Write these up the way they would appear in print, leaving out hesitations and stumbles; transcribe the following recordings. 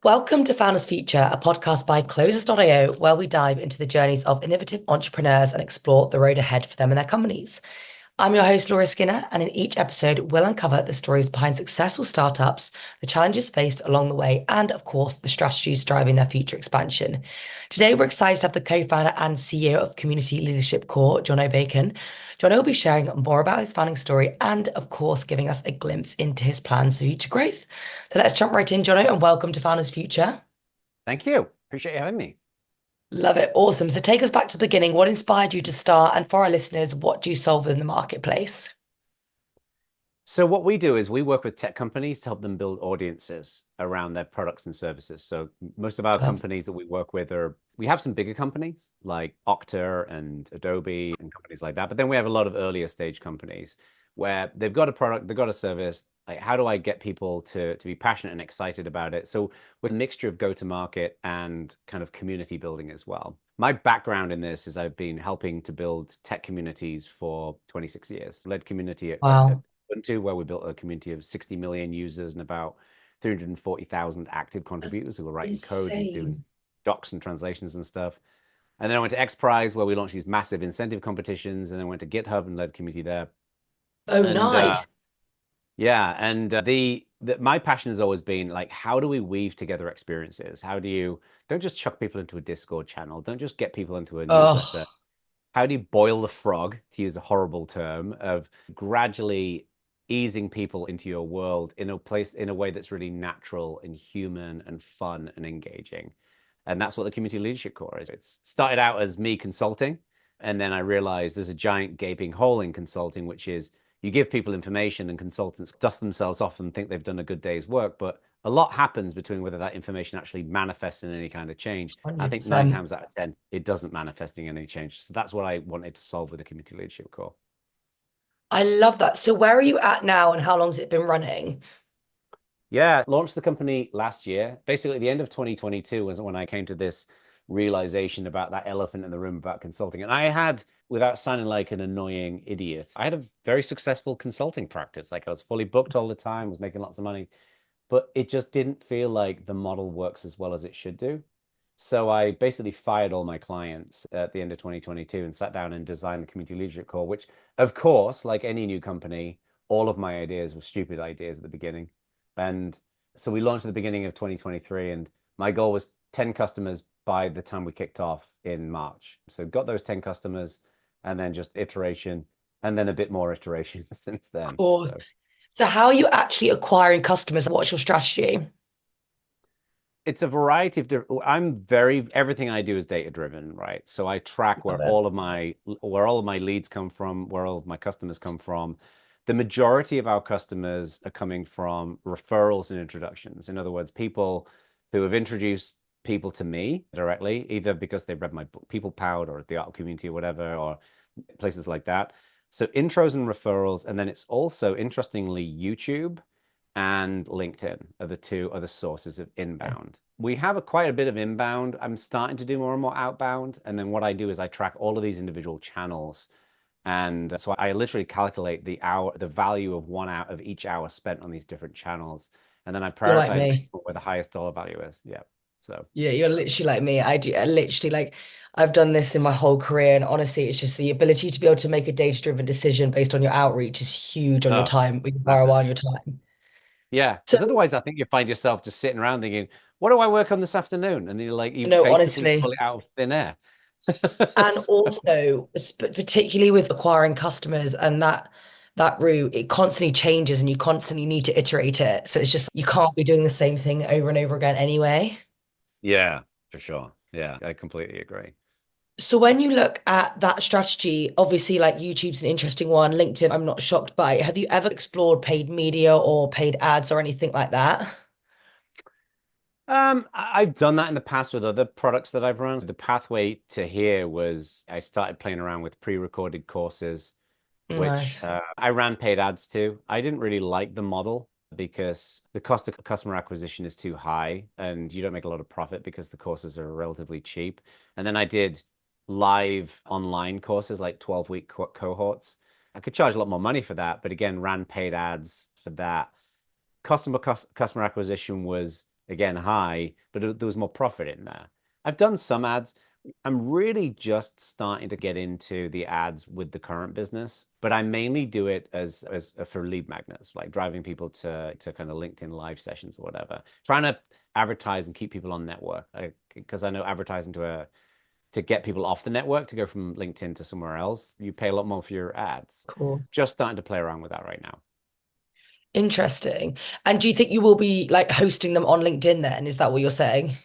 Welcome to Founders Future, a podcast by Closers.io, where we dive into the journeys of innovative entrepreneurs and explore the road ahead for them and their companies. I'm your host, Laura Skinner, and in each episode, we'll uncover the stories behind successful startups, the challenges faced along the way, and of course, the strategies driving their future expansion. Today, we're excited to have the co-founder and CEO of Community Leadership Core, Jono Bacon. Jono will be sharing more about his founding story and, of course, giving us a glimpse into his plans for future growth. So let's jump right in, Jono, and welcome to Founders Future. Thank you. Appreciate you having me. Love it. Awesome. So take us back to the beginning. What inspired you to start? And for our listeners, what do you solve in the marketplace? So what we do is we work with tech companies to help them build audiences around their products and services. So most of our Love. companies that we work with we have some bigger companies like Okta and Adobe and companies like that. But then we have a lot of earlier stage companies where they've got a product, they've got a service. Like, how do I get people to be passionate and excited about it? So with a mixture of go-to-market and kind of community building as well. My background in this is I've been helping to build tech communities for 26 years. Led community at Wow. Ubuntu, where we built a community of 60 million users and about 340,000 active That's contributors who were writing code and doing insane. docs and translations and stuff. And then I went to X Prize, where we launched these massive incentive competitions, and then went to GitHub and led community there. Oh, And nice. yeah, and my passion has always been like, how do we weave together experiences? How do you don't just chuck people into a Discord channel, don't just get people into a newsletter. Oh, How do you boil the frog, to use a horrible term, of gradually easing people into your world in a way that's really natural and human and fun and engaging? And that's what the Community Leadership Core is. It started out as me consulting, and then I realized there's a giant gaping hole in consulting, which is you give people information and consultants dust themselves off and think they've done a good day's work, but a lot happens between whether that information actually manifests in any kind of change. I think nine 100%. times out of 10, it doesn't manifest in any change. So that's what I wanted to solve with the Community Leadership Core. I love that. So where are you at now and how long has it been running? Yeah, launched the company last year. Basically, the end of 2022 was when I came to this realization about that elephant in the room about consulting. And I had, without sounding like an annoying idiot, I had a very successful consulting practice. Like, I was fully booked all the time, was making lots of money, but it just didn't feel like the model works as well as it should do. So I basically fired all my clients at the end of 2022 and sat down and designed the Community Leadership Core, which, of course, like any new company, all of my ideas were stupid ideas at the beginning. And so we launched at the beginning of 2023, and my goal was 10 customers by the time we kicked off in March. So got those 10 customers, and then just iteration, and then a bit more iteration since Of then. course. So So how are you actually acquiring customers? What's your strategy? it's a variety of different. Everything I do is data driven, right? So I track Love it. where all of my leads come from, where all of my customers come from. The majority of our customers are coming from referrals and introductions. In other words, people who have introduced people to me directly, either because they've read my book, People Powered, or the Art Community, or whatever, or places like that. So intros and referrals, and then it's also interestingly YouTube and LinkedIn are the two other sources of inbound. We have quite a bit of inbound. I'm starting to do more and more outbound. And then what I do is I track all of these individual channels. And so I literally calculate the value of 1 hour of each hour spent on these different channels. And then I You're like prioritize me. where the highest dollar value is. Yeah. So Yeah, you're literally like me. I literally like I've done this in my whole career, and honestly, it's just the ability to be able to make a data-driven decision based on your outreach is huge on your oh, time, with your ROI massive. on your time. Yeah. So, Because otherwise I think you find yourself just sitting around thinking, what do I work on this afternoon? And you're like, you no, basically pull honestly, it out of thin air. and also particularly with acquiring customers and that route, it constantly changes and you constantly need to iterate it. So it's just you can't be doing the same thing over and over again anyway. Yeah, for sure. Yeah, I completely agree. So when you look at that strategy, obviously like YouTube's an interesting one, LinkedIn, I'm not shocked by. Have you ever explored paid media or paid ads or anything like that? I've done that in the past with other products that I've run. The pathway to here was I started playing around with pre-recorded courses, which Nice. I ran paid ads to. I didn't really like the model because the cost of customer acquisition is too high and you don't make a lot of profit because the courses are relatively cheap. And then I did live online courses, like 12-week cohorts. I could charge a lot more money for that, but again, ran paid ads for that. Customer acquisition was again, high, but there was more profit in there. I've done some ads. I'm really just starting to get into the ads with the current business, but I mainly do it as for lead magnets, like driving people to kind of LinkedIn live sessions or whatever, trying to advertise and keep people on network. Because I know advertising to get people off the network to go from LinkedIn to somewhere else, you pay a lot more for your ads. Cool. Just starting to play around with that right now. Interesting. And do you think you will be like hosting them on LinkedIn then? Is that what you're saying?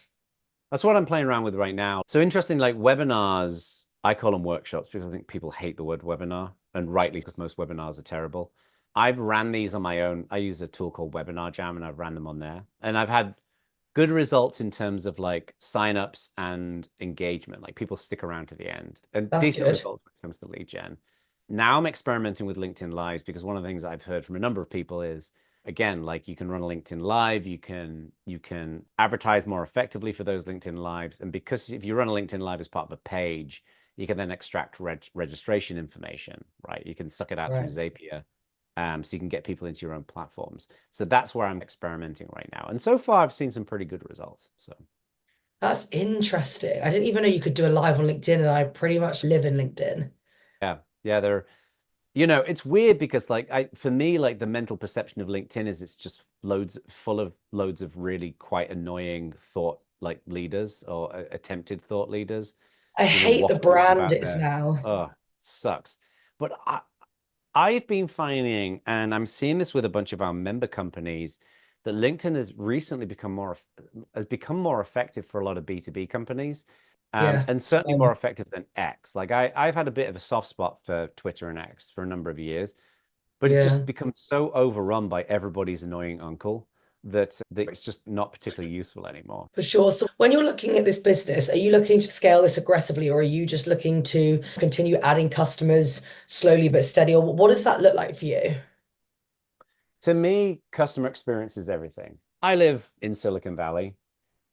That's what I'm playing around with right now. So interesting, like webinars, I call them workshops because I think people hate the word webinar, and rightly because most webinars are terrible. I've ran these on my own. I use a tool called Webinar Jam and I've ran them on there. And I've had good results in terms of like signups and engagement. Like people stick around to the end and That's decent good. results when it comes to lead gen. Now I'm experimenting with LinkedIn Lives because one of the things I've heard from a number of people is again, like you can run a LinkedIn Live, you can advertise more effectively for those LinkedIn Lives. And because if you run a LinkedIn Live as part of a page, you can then extract registration information, right? You can suck it out through Right. Zapier. So you can get people into your own platforms. So that's where I'm experimenting right now. And so far, I've seen some pretty good results. So That's interesting. I didn't even know you could do a live on LinkedIn, and I pretty much live in LinkedIn. yeah, yeah, it's weird because like for me, like the mental perception of LinkedIn is it's just full of loads of really quite annoying thought like leaders or attempted thought leaders, I hate the waffling on brand about it's their, now. oh, sucks. But I've been finding, and I'm seeing this with a bunch of our member companies, that LinkedIn has recently has become more effective for a lot of B2B companies, Yeah, and certainly more same. effective than X. Like I've had a bit of a soft spot for Twitter and X for a number of years, but it's Yeah, just become so overrun by everybody's annoying uncle that it's just not particularly useful anymore. for sure. So when you're looking at this business, are you looking to scale this aggressively, or are you just looking to continue adding customers slowly but steady? Or what does that look like for you? To me, customer experience is everything. I live in Silicon Valley.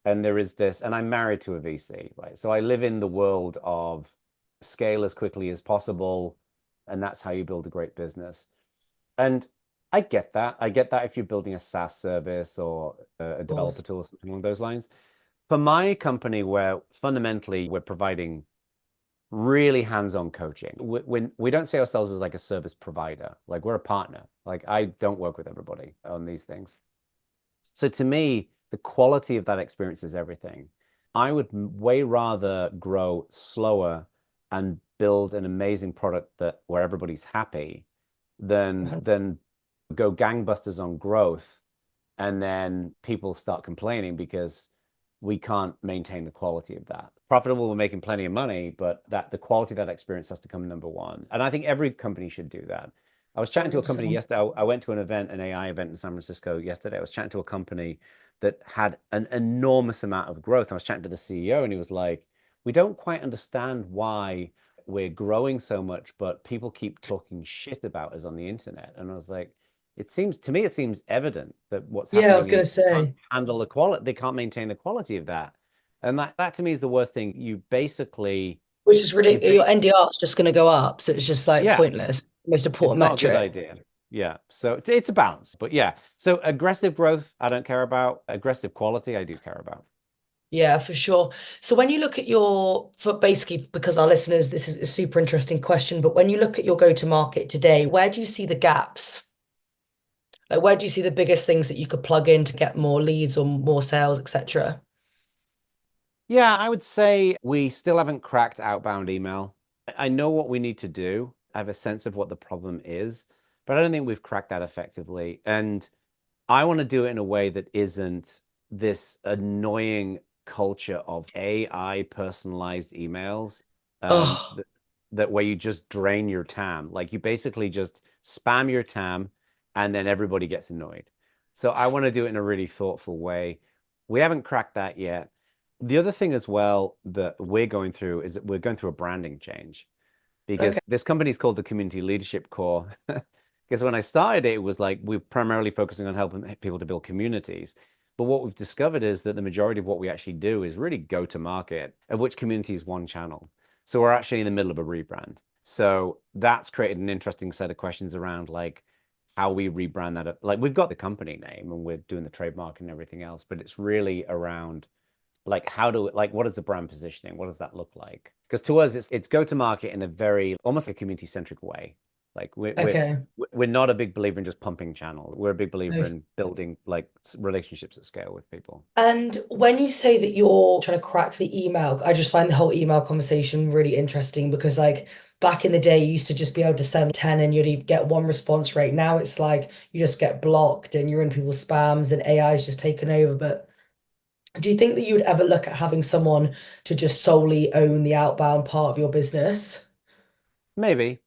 And there is this, and I'm married to a VC, right? So I live in the world of scale as quickly as possible, and that's how you build a great business. And I get that. I get that if you're building a SaaS service or a Of developer course. tool or something along those lines. For my company, where fundamentally we're providing really hands-on coaching, we don't see ourselves as like a service provider. Like we're a partner. Like I don't work with everybody on these things. So to me, the quality of that experience is everything. I would way rather grow slower and build an amazing product that where everybody's happy than go gangbusters on growth and then people start complaining because we can't maintain the quality of that. Profitable, we're making plenty of money, but that the quality of that experience has to come number one. And I think every company should do that. I was chatting to a company 100%. yesterday. I went to an event, an AI event in San Francisco yesterday. I was chatting to a company that had an enormous amount of growth. I was chatting to the CEO, and he was like, "We don't quite understand why we're growing so much, but people keep talking shit about us on the internet." And I was like, it seems evident that what's Yeah, I was happening gonna is they can't say, handle the quality, they can't maintain the quality of that. And that to me is the worst thing. which is You ridiculous. Your base, NDR is just gonna go up, so it's just like yeah, pointless. Most it's important not a good metric. idea. Yeah. So it's a balance. But yeah. So aggressive growth, I don't care about. Aggressive quality, I do care about. Yeah, for sure. So when you look at for basically, because our listeners, this is a super interesting question, but when you look at your go-to-market today, where do you see the gaps? Like, where do you see the biggest things that you could plug in to get more leads or more sales, etc.? Yeah, I would say we still haven't cracked outbound email. I know what we need to do. I have a sense of what the problem is, but I don't think we've cracked that effectively. And I want to do it in a way that isn't this annoying culture of AI personalized emails, Oh, that where you just drain your TAM. Like you basically just spam your TAM and then everybody gets annoyed. So I want to do it in a really thoughtful way. We haven't cracked that yet. The other thing as well that we're going through is that we're going through a branding change okay. because this company is called the Community Leadership Core. Because when I started it, it was like we're primarily focusing on helping people to build communities. But what we've discovered is that the majority of what we actually do is really go to market, of which community is one channel. So we're actually in the middle of a rebrand. So that's created an interesting set of questions around like, how we rebrand that up. Like we've got the company name and we're doing the trademark and everything else, but it's really around like what is the brand positioning? What does that look like? Because to us, it's go to market in a very almost a community-centric way. Like Okay. we're not a big believer in just pumping channel. We're a big believer No. in building like relationships at scale with people. And when you say that you're trying to crack the email, I just find the whole email conversation really interesting because, like, back in the day, you used to just be able to send 10 and you'd get one response rate. Now it's like you just get blocked and you're in people's spams and AI is just taken over. But do you think that you would ever look at having someone to just solely own the outbound part of your business? Maybe.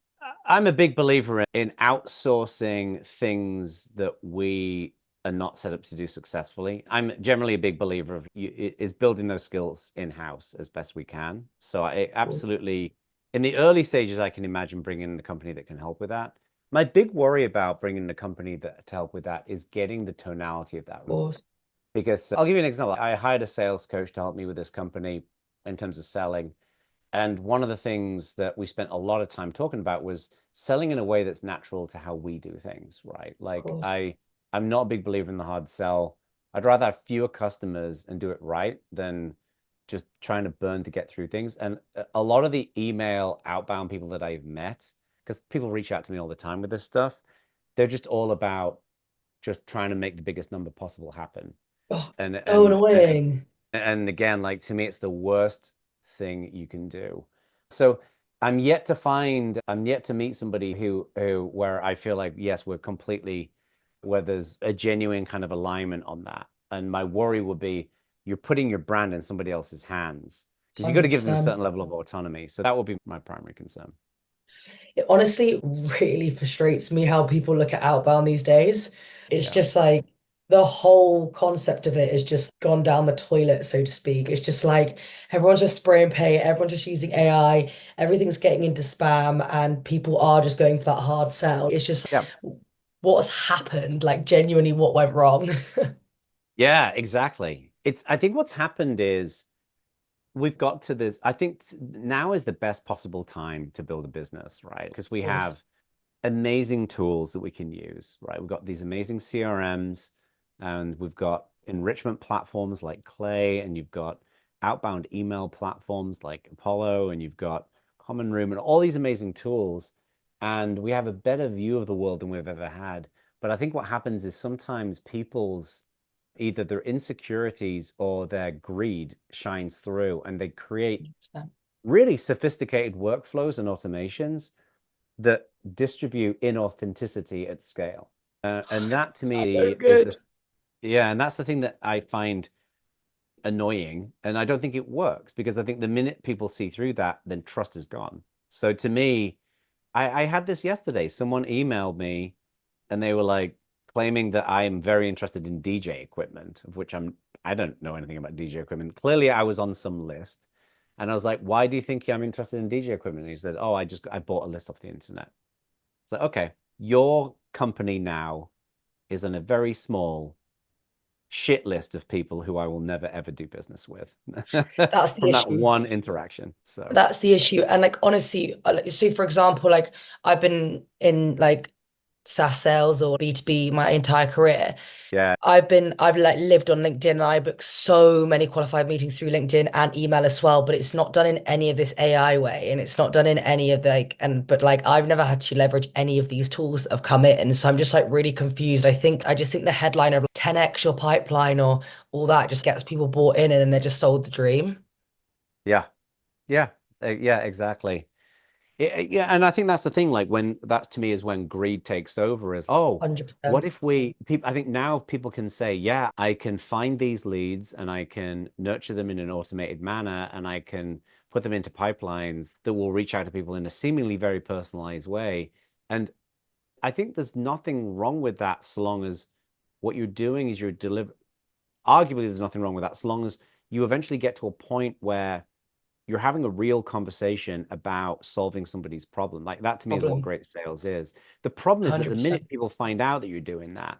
I'm a big believer in outsourcing things that we are not set up to do successfully. I'm generally a big believer of is building those skills in-house as best we can. So I Of absolutely, in the early stages, I can imagine bringing in a company that can help with that. My big worry about bringing in a company that to help with that is getting the tonality of that right. course. Because I'll give you an example. I hired a sales coach to help me with this company in terms of selling. And one of the things that we spent a lot of time talking about was selling in a way that's natural to how we do things, right? Of Like course. I'm not a big believer in the hard sell. I'd rather have fewer customers and do it right than just trying to burn to get through things. And a lot of the email outbound people that I've met, because people reach out to me all the time with this stuff, they're just all about just trying to make the biggest number possible happen. Oh, it's And so and and annoying. and again, like to me, it's the worst thing you can do. So I'm yet to meet somebody who where I feel like, yes, where there's a genuine kind of alignment on that. And my worry would be you're putting your brand in somebody else's hands because you got to give them a 100%. certain level of autonomy. So that would be my primary concern. It honestly really frustrates me how people look at outbound these days. It's Yeah. just like the whole concept of it has just gone down the toilet, so to speak. It's just like everyone's just spray and pay, everyone's just using AI, everything's getting into spam, and people are just going for that hard sell. It's just Yeah. what's happened, like genuinely what went wrong. Yeah, exactly. I think what's happened is we've got to this. I think now is the best possible time to build a business, right? Because we Of course. have amazing tools that we can use, right? We've got these amazing CRMs and we've got enrichment platforms like Clay, and you've got outbound email platforms like Apollo, and you've got Common Room and all these amazing tools. And we have a better view of the world than we've ever had. But I think what happens is sometimes people's either their insecurities or their greed shines through and they create really sophisticated workflows and automations that distribute inauthenticity at scale. And that to So me is good. yeah, and that's the thing that I find annoying. And I don't think it works because I think the minute people see through that, then trust is gone. So to me, I had this yesterday. Someone emailed me and they were like claiming that I am very interested in DJ equipment, of which I don't know anything about DJ equipment. Clearly, I was on some list. And I was like, why do you think I'm interested in DJ equipment? And he said, oh, I bought a list off the internet. It's like, okay, your company now is on a very small shit list of people who I will never ever do business with That's the from that issue. one interaction. So That's the issue. And like honestly, so for example, like I've been in like SaaS sales or B2B my entire career. yeah, I've like lived on LinkedIn and I book so many qualified meetings through LinkedIn and email as well, but it's not done in any of this AI way and it's not done in any of the like but like I've never had to leverage any of these tools that have come in. So I'm just like really confused. I just think the headline of like, 10x your pipeline or all that just gets people bought in and then they're just sold the dream. yeah, yeah, yeah, exactly. Yeah, and I think that's the thing. Like when that's to me is when greed takes over. Is oh, what 100%. if we people? I think now people can say, yeah, I can find these leads and I can nurture them in an automated manner, and I can put them into pipelines that will reach out to people in a seemingly very personalized way. And I think there's nothing wrong with that, so long as what you're doing is you're deliver. Arguably, there's nothing wrong with that, so long as you eventually get to a point where you're having a real conversation about solving somebody's problem. Like that to me is what Problem. great sales is. The problem is that the 100%. minute people find out that you're doing that,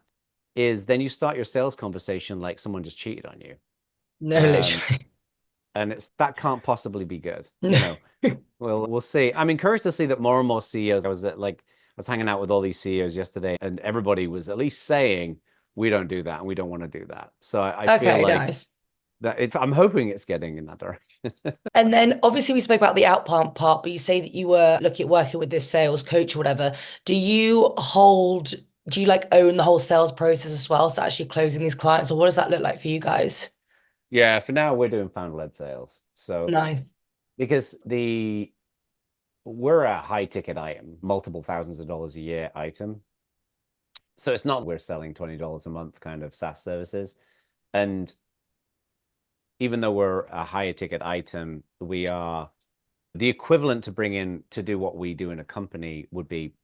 is then you start your sales conversation like someone just cheated on you. No, Um, literally. and it's that can't possibly be good, No. Well, we'll see. I'm encouraged to see that more and more CEOs. I was at like was hanging out with all these CEOs yesterday, and everybody was at least saying, we don't do that and we don't want to do that. So I feel Okay, like nice. I'm hoping it's getting in that direction. And then obviously we spoke about the outbound part, but you say that you were looking at working with this sales coach or whatever. Do you hold, do you like own the whole sales process as well? So actually closing these clients, or what does that look like for you guys? Yeah, for now we're doing founder-led sales. So Nice. because we're a high ticket item, multiple thousands of dollars a year item. So it's not we're selling $20 a month kind of SaaS services. And even though we're a higher ticket item, we are the equivalent to bring in to do what we do in a company would be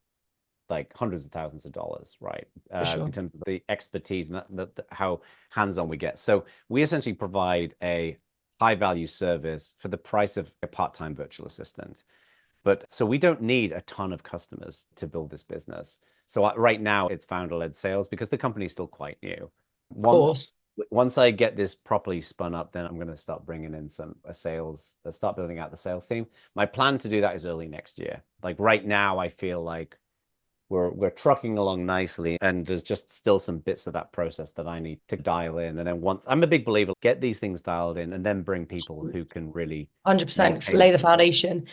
like hundreds of thousands of dollars, right? For In sure. terms of the expertise and how hands-on we get. So we essentially provide a high value service for the price of a part-time virtual assistant. But so we don't need a ton of customers to build this business. So right now it's founder-led sales because the company is still quite new. Of Once course. once I get this properly spun up, then I'm going to start bringing in start building out the sales team. My plan to do that is early next year. Like right now, I feel like we're trucking along nicely, and there's just still some bits of that process that I need to dial in. And then once I'm a big believer, get these things dialed in, and then bring people who can really 100%. Just maintain lay the them. foundation.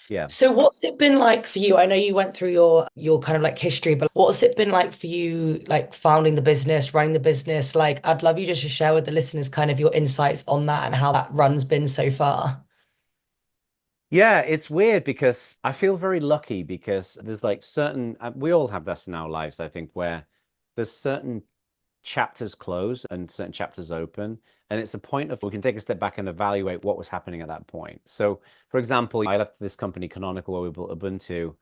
Yeah. So what's it been like for you? I know you went through your kind of like history, but what's it been like for you, like founding the business, running the business? Like, I'd love you just to share with the listeners kind of your insights on that and how that run's been so far. Yeah, it's weird because I feel very lucky because there's like certain, we all have this in our lives, I think, where there's certain chapters close and certain chapters open. And it's a point of we can take a step back and evaluate what was happening at that point. So, for example, I left this company Canonical where we built Ubuntu.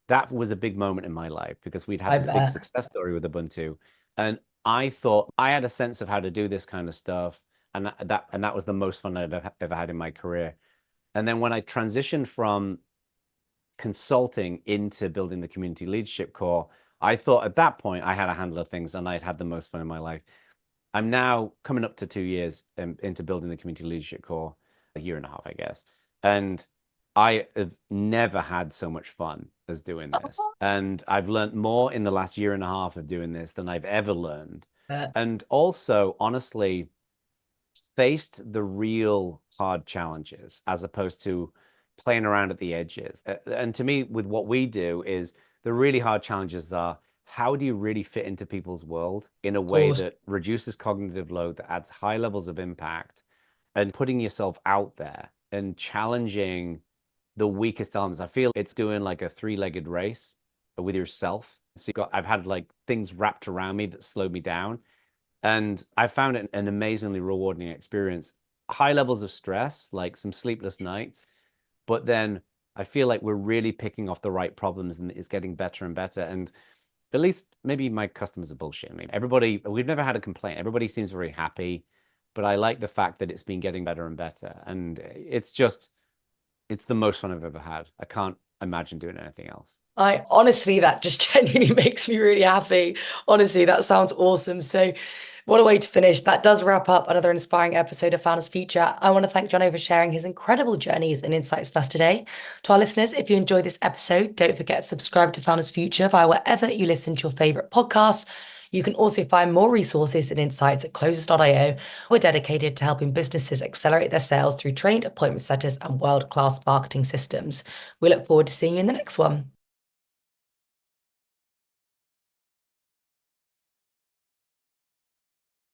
That was a big moment in my life because we'd had I this big bet. success story with Ubuntu. And I thought I had a sense of how to do this kind of stuff. And that was the most fun I'd ever had in my career. And then when I transitioned from consulting into building the community leadership core, I thought at that point I had a handle of things and I'd had the most fun in my life. I'm now coming up to 2 years into building the community leadership core, a year and a half, I guess. And I have never had so much fun as doing this. And I've learned more in the last year and a half of doing this than I've ever learned. And also, honestly, faced the real hard challenges as opposed to playing around at the edges. And to me, with what we do, is the really hard challenges are how do you really fit into people's world in a Of way course. that reduces cognitive load, that adds high levels of impact, and putting yourself out there and challenging the weakest elements. I feel it's doing like a three-legged race with yourself. So I've had like things wrapped around me that slowed me down. And I found it an amazingly rewarding experience. High levels of stress, like some sleepless nights, but then I feel like we're really picking off the right problems and it's getting better and better. And at least maybe my customers are bullshitting me. We've never had a complaint. Everybody seems very happy, but I like the fact that it's been getting better and better. And it's the most fun I've ever had. I can't imagine doing anything else. I honestly, that just genuinely makes me really happy. Honestly, that sounds awesome. So, what a way to finish. That does wrap up another inspiring episode of Founders Future. I want to thank Jono for sharing his incredible journeys and insights with us today. To our listeners, if you enjoyed this episode, don't forget to subscribe to Founders Future via wherever you listen to your favorite podcasts. You can also find more resources and insights at closers.io. We're dedicated to helping businesses accelerate their sales through trained appointment setters and world-class marketing systems. We look forward to seeing you in the next one.